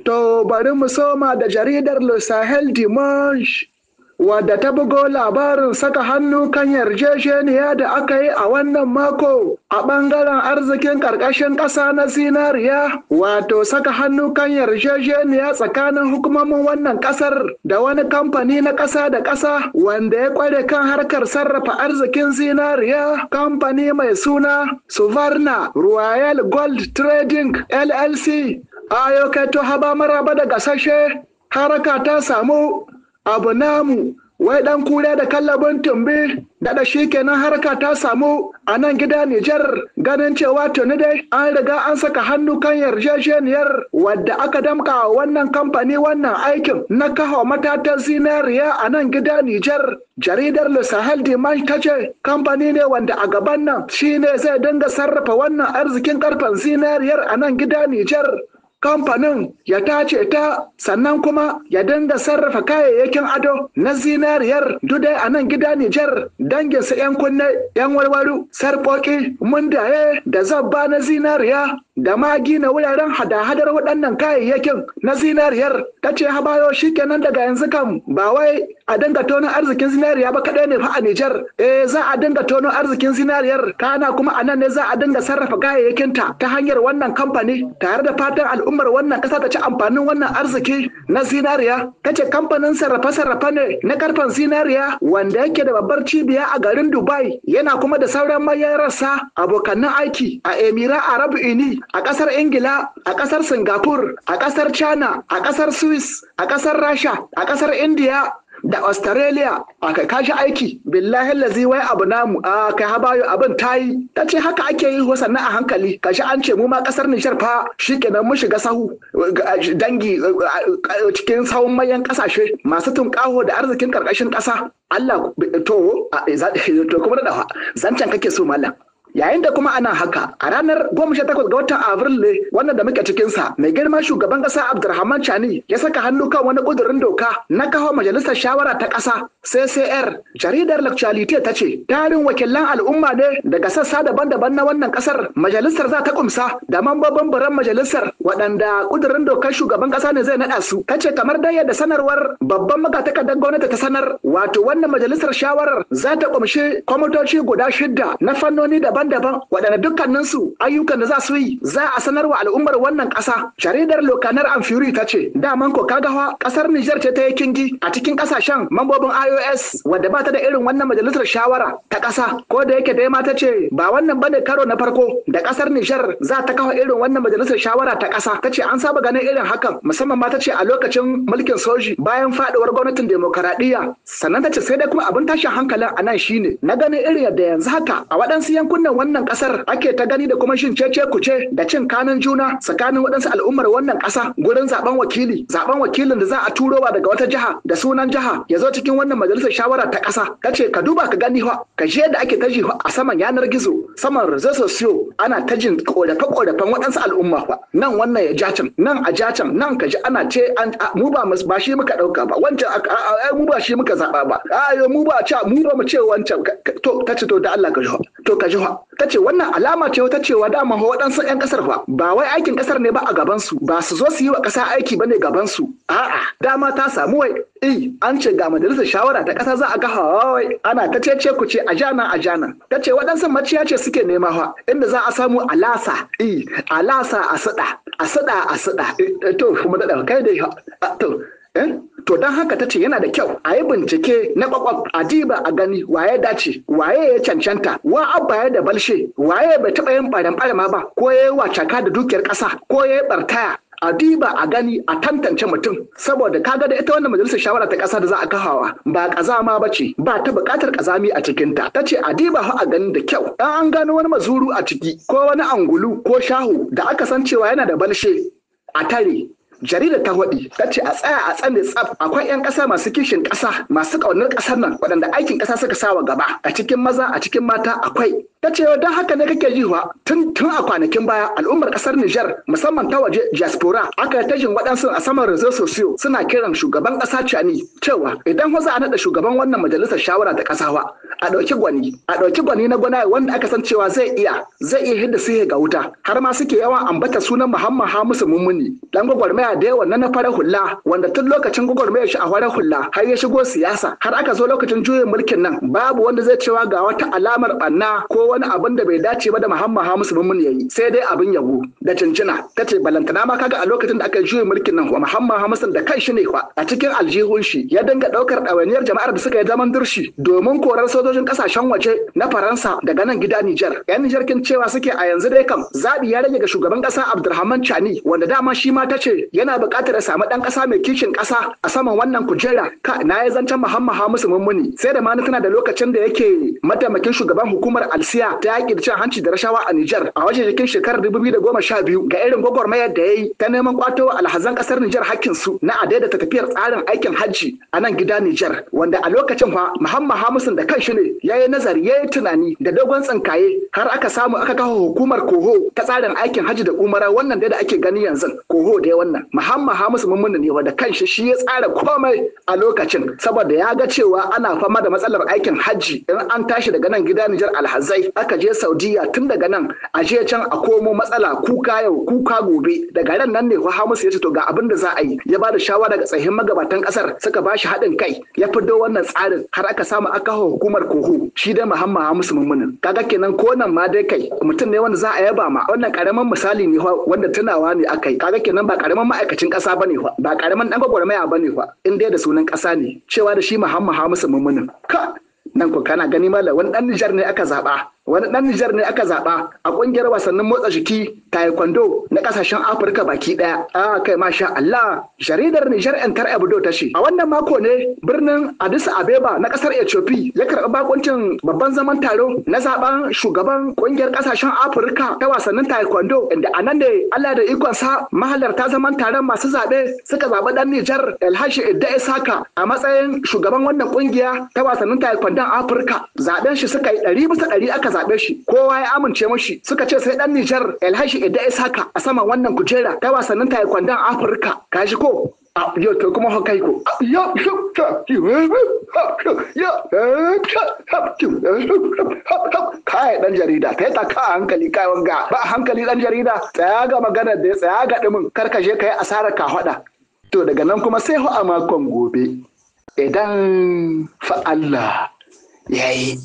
To bari mu soma da jaridar Le Sahel Dimanche wadda ta bugo labarin saka hannu kan yarjejeniya da aka yi a wannan mako a ɓangaren arzikin ƙarƙashin ƙasa na zinariya, wato saka hannu kan yarjejeniya tsakanin hukumomin wannan ƙasar da wani kamfani na ƙasa da ƙasa wanda ya ƙware kan harkar sarrafa arzikin zinariya, kamfani mai suna Suvarna Royal Gold Trading LLC. Ayokato haba maraba da gasashe, haraka ta samu abu namu wai dan kure da kallabin tumbi da shi kenan harka ta samu a nan gida Nijar, ganin cewa tuni dai an riga an saka hannu kan yarjejeniyar wadda aka damka wannan kamfani wannan aikin na kawo matatan zinariya a nan gida Nijar. Jaridar Le Sahel Dimanche ta ce kamfani ne wanda a gaban nan shine zai dinga sarrafa wannan arzikin karfen zinariyar a nan gida Nijar. Kamfanin ya tace ta sannan kuma ya dinga sarrafa kayayyakin ado na zinariyar dudai a nan gida Nijar, danginsa 'yan kunne, 'yan warwaru, sarƙoƙi, mundaye da zabba na zinariya da ma gina wuraren hada-hadar waɗannan kayayyakin na zinariyar. Ta ce habayo shi kenan daga yanzu kan ba wai a dinga tono arzikin zinariya ba kaɗai ne fa a Nijar. Za a dinga tono arzikin zinariyar kana kuma a nan ne za a dinga sarrafa kayayyakinta ta hanyar wannan kamfani tare da fatan al'ummar wannan ƙasa ta ci amfanin wannan arziki na zinariya. Ta ce kamfanin sarrafe-sarrafe ne na karfen zinariya wanda yake da babbar cibiya a garin Dubai, yana kuma da sauran manyan rassa abokanan aiki a Emira Arabu Uni, a ƙasar Ingila, a ƙasar Singapore, a ƙasar China, a ƙasar Swiss, a ƙasar Rasha, a ƙasar India da Australia. A kai kashi aiki billahi lazi wai abu namu a kai habayo abin tayi. Ta ce haka ake yi sannan a hankali, kashi an ce mu ma ƙasar Nijar fa shikenan mun shiga sahu dangi cikin sahun manyan ƙasashe masu tunƙaho da arzikin ƙarƙashin ƙasa. Allah to kuma da zancen kake so mallam. Yayin da kuma ana haka a ranar 18 ga watan Abril ne wannan da muke cikinsa, mai girma shugaban ƙasa Abdurrahman Chani ya saka hannu kan wani ƙudurin doka na kawo majalisar shawara ta ƙasa CCR. Jaridar L'Actualité ta ce tarin wakilan al'umma ne daga sassa daban-daban na wannan ƙasar majalisar za ta kumsa da mambobin biran majalisar waɗanda ƙudurin dokar shugaban ƙasa ne zai naɗa su. Ta ce kamar dai yadda sanarwar babban magatakardar gwamnati ta sanar, wato wannan majalisar shawarar za ta kumshi kwamitoci guda 6 na fannoni daban waɗanda dukkaninsu ayyukan da za su yi za a sanar wa al'ummar wannan ƙasa. Jaridar Lokanar Amfiri ta ce daman ko kagawa ƙasar Nijar ce ta yi kingi a cikin ƙasashen mambobin IOS wadda ba ta da irin wannan majalisar shawara ta ƙasa, ko da yake dai ma ta ce ba wannan bane karo na farko da ƙasar Nijar za ta kawo irin wannan majalisar shawara ta ƙasa. Ta ce an saba ganin irin hakan, musamman ma ta ce a lokacin mulkin soji bayan faɗuwar gwamnatin demokaradiyya. Sannan ta ce sai dai kuma abin tashin hankalin a nan shine na ganin irin yadda yanzu haka a waɗansu yankunan wannan kasar ake ta gani da kuma shin cece kuce da cin kanin juna tsakanin waɗansu al'ummar wannan ƙasa gurin zaben wakilin da za a turowa daga wata jiha da sunan jiha ya zo cikin wannan majalisar shawara ta ƙasa. Ta ce ka duba ka gani fa ka je da ake ta ji a saman yanar gizo, saman rezo sosiyo, ana ta jin korafe-korafen waɗansu al'umma fa, nan wannan ya ja can, nan a ja can, nan ka ji ana ce mu ba shi muka ɗauka ba, wancan mu ba shi muka zaɓa ba, mu ba mu ce wancan. To ta ce to da Allah ka ji fa. Ta ce wannan alama ce ta cewa dama waɗansu 'yan ƙasar fa ba wai aikin ƙasar ne ba a gabansu, ba su zo su yi wa ƙasa aiki ba ne gabansu. A'a dama ta samu wai an ce ga majalisar shawara ta ƙasa za a ga hawai ana ta cece ku ce a jana. Ta ce waɗansu maciya ce suke nema fa inda za a samu alasa a sada to kuma da kai dai to don haka ta ce yana da kyau a yi bincike na kwakwaf a diba a gani waye dace, waye ya cancanta, wa abba ya da balshe, waye bai taɓa yin ɓaren ma ba, ko ya yi wacaka da dukiyar ƙasa, ko ya yi ɓartaya. A diba a gani a tantance mutum, saboda kaga da ita wannan majalisar shawara ta ƙasa da za a kahawa ba ƙazama ba ce, ba ta buƙatar ƙazami a cikinta. Ta ce a diba a gani da kyau, an gano wani mazuru a ciki ko wani angulu ko shahu da aka san cewa yana da balshe a tare. Jaridar ta waɗi ta ce a tsaya a tsane tsaf, akwai 'yan ƙasa masu kishin ƙasa masu ƙaunar ƙasar nan waɗanda aikin ƙasa suka sawa gaba, a cikin maza a cikin mata akwai. Ta ce don haka ne kake jiwa tun a kwanakin baya al'ummar ƙasar Nijar musamman ta waje diaspora aka yi tajin waɗansu a saman rezo sosiyo suna kiran shugaban ƙasa Chani cewa idan za a naɗa shugaban wannan majalisar shawara ta ƙasa a ɗauki gwani na gwanaye wanda aka san cewa zai iya hidda sihe ga wuta, har ma suke yawan ambata sunan Muhammad Hamisu Mummuni dan gwagwarmaya gwagwarmaya da yawa na farar hula wanda tun lokacin gwagwarmaya shi a farar hula har ya shigo siyasa har aka zo lokacin juyin mulkin nan babu wanda zai cewa ga wata alamar banna ko wani abin da bai dace ba da Muhammad Hamisu Mummuni yayi sai dai abin yabo da cincina tace balantana ma kaga a lokacin da aka yi juyin mulkin nan wa Muhammad Hamisu da kanshi ne fa a cikin aljihun shi ya dinga daukar ɗawainiyar jama'ar da suka yi zaman durshi domin korar sojojin kasashen waje na Faransa daga nan gida Nijar. Yan Nijar kin cewa suke a yanzu dai kam zabi ya rage ga shugaban kasa Abdulrahman Chani wanda dama shi ma tace yana buƙatar ya samu dan kasa mai kishin kasa a saman wannan kujera na ya zancen Muhammad Hamisu Mummuni sai da ma tana da lokacin da yake mataimakin shugaban hukumar Alsiya ta yaƙi da cin hanci da rashawa a Nijar a wajen cikin shekarar 2012 ga irin gwagwarmayar da yayi ta neman kwato alhazan kasar Nijar hakkin su na a daidaita tafiyar tsarin aikin hajji a nan gida Nijar wanda a lokacin fa Muhammad Hamisu da kanshi ne yayi nazari yayi tunani da dogon tsinkaye har aka samu aka kawo hukumar Koho ta tsarin aikin hajji da umara wannan da ake gani yanzu Koho da wannan Muhammad Hamisu Mummuni ne wanda kanshi shi ya tsara komai a lokacin saboda ya ga cewa ana fama da matsalar aikin hajji in an tashi daga nan gida Nijar alhazai aka je Saudiya tun daga nan a je can a komo matsala kuka yau kuka gobe daga ran nan ne Hamisu ya ce to ga abin da za a yi ya ba da shawara ga tsahin magabatan kasar suka ba shi haɗin kai ya fiddo wannan tsarin har aka samu aka kawo hukumar Koho shi da Muhammad Hamisu Mummuni kaga kenan ko nan ma dai kai mutum ne wanda za a yaba ma wannan karaman misali ne wanda tunawa ne akai kaga kenan ba karaman ma'aikacin kasa bane ba karaman dan gwagwarmaya bane in dai da sunan kasa ne cewa da shi Muhammad Hamisu Mummuni ka nan ko kana gani mala wani dan Nijar ne aka zaba a kungiyar wasannin motsa jiki taekwondo na kasashen Afirka baki daya kai masha Allah jaridar Nijar Entar Abdo ta ce a wannan mako ne birnin Addis Abeba na kasar Ethiopia ya karɓi bakuncin babban zaman taro na zaben shugaban kungiyar kasashen Afirka ta wasannin taekwondo inda anan ne Allah da ikon sa mahalarta zaman taron masu zabe suka zaɓi dan Nijar Elhashi Idda Isaka a matsayin shugaban wannan kungiya ta wasannin taekwondo Afirka zaben shi suka yi 100% aka zaɓe shi kowa ya amince mashi suka ce sai dan Nijar Elhashi Idda Isaka a saman wannan kujera ta wasannin taekwondo Afirka kashi ko yo to kuma hokai ko kai dan jarida kai ta ka hankali kai wanga ba hankali dan jarida tsaya ga magana da tsaya ga dimin karkashe kai asarar ka hada to daga nan kuma sai a makon gobe idan fa Allah yayi